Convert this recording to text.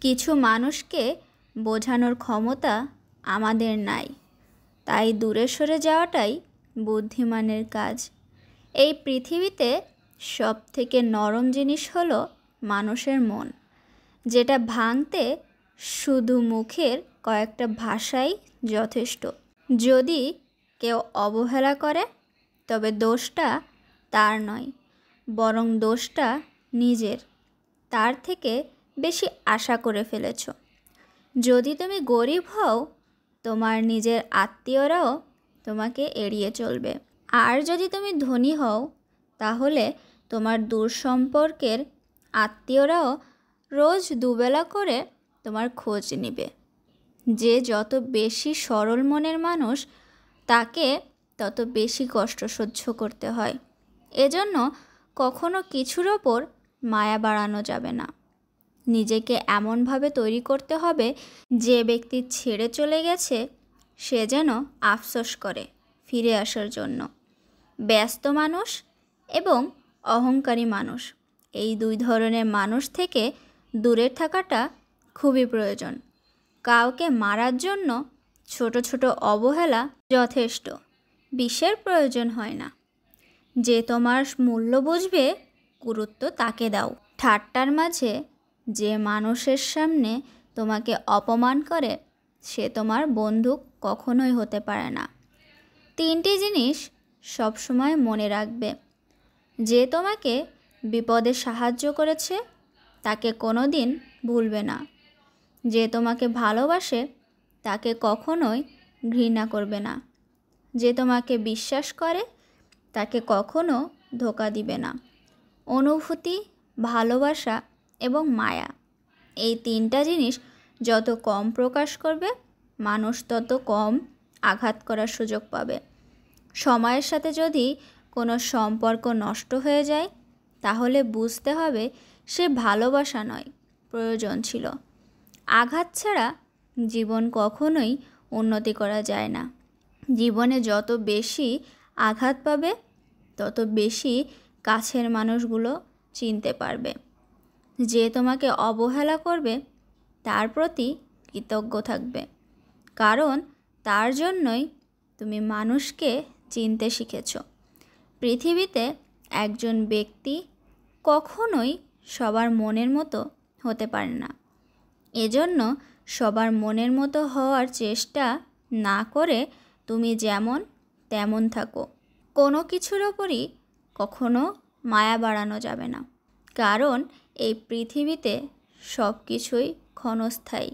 কিছু মানুষকে বোঝানোর ক্ষমতা আমাদের নাই, তাই দূরে সরে যাওয়াটাই বুদ্ধিমানের কাজ। এই পৃথিবীতে সবথেকে নরম জিনিস হলো মানুষের মন, যেটা ভাঙতে শুধু মুখের কয়েকটা ভাষাই যথেষ্ট। যদি কেউ অবহেলা করে তবে দোষটা তার নয়, বরং দোষটা নিজের। তার থেকে বেশি আশা করে ফেলেছ। যদি তুমি গরিব হও, তোমার নিজের আত্মীয়রাও তোমাকে এড়িয়ে চলবে। আর যদি তুমি ধনী হও, তাহলে তোমার দূর সম্পর্কের আত্মীয়রাও রোজ দুবেলা করে তোমার খোঁজ নেবে। যে যত বেশি সরল মনের মানুষ, তাকে তত বেশি কষ্ট সহ্য করতে হয়। এজন্য কখনো কিছুর ওপর মায়া বাড়ানো যাবে না। নিজেকে এমনভাবে তৈরি করতে হবে যে ব্যক্তি ছেড়ে চলে গেছে সে যেন আফসোস করে ফিরে আসার জন্য। ব্যস্ত মানুষ এবং অহংকারী মানুষ, এই দুই ধরনের মানুষ থেকে দূরে থাকাটা খুবই প্রয়োজন। কাউকে মারার জন্য ছোট ছোট অবহেলা যথেষ্ট, বিষের প্রয়োজন হয় না। যে তোমার মূল্য বুঝবে, গুরুত্ব তাকে দাও। ঠাট্টার মাঝে যে মানুষের সামনে তোমাকে অপমান করে, সে তোমার বন্ধু কখনোই হতে পারে না। 3টি জিনিস সবসময় মনে রাখবে। যে তোমাকে বিপদে সাহায্য করেছে তাকে কোনো দিন ভুলবে না। যে তোমাকে ভালোবাসে তাকে কখনোই ঘৃণা করবে না। যে তোমাকে বিশ্বাস করে তাকে কখনো ধোঁকা দিবে না। অনুভূতি, ভালোবাসা এবং মায়া, এই 3টা জিনিস যত কম প্রকাশ করবে, মানুষ তত কম আঘাত করার সুযোগ পাবে। সময়ের সাথে যদি কোনো সম্পর্ক নষ্ট হয়ে যায়, তাহলে বুঝতে হবে সে ভালোবাসা নয়, প্রয়োজন ছিল। আঘাত ছাড়া জীবন কখনোই উন্নতি করা যায় না। জীবনে যত বেশি আঘাত পাবে, তত বেশি কাছের মানুষগুলো চিনতে পারবে। যে তোমাকে অবহেলা করবে তার প্রতি কৃতজ্ঞ থাকবে, কারণ তার জন্যই তুমি মানুষকে চিনতে শিখেছ। পৃথিবীতে একজন ব্যক্তি কখনোই সবার মনের মতো হতে পারে না। এজন্য সবার মনের মতো হওয়ার চেষ্টা না করে তুমি যেমন তেমন থাকো। কোনো কিছুর ওপরই কখনো মায়া বাড়ানো যাবে না, কারণ এই পৃথিবীতে সব কিছুই ক্ষণস্থায়ী।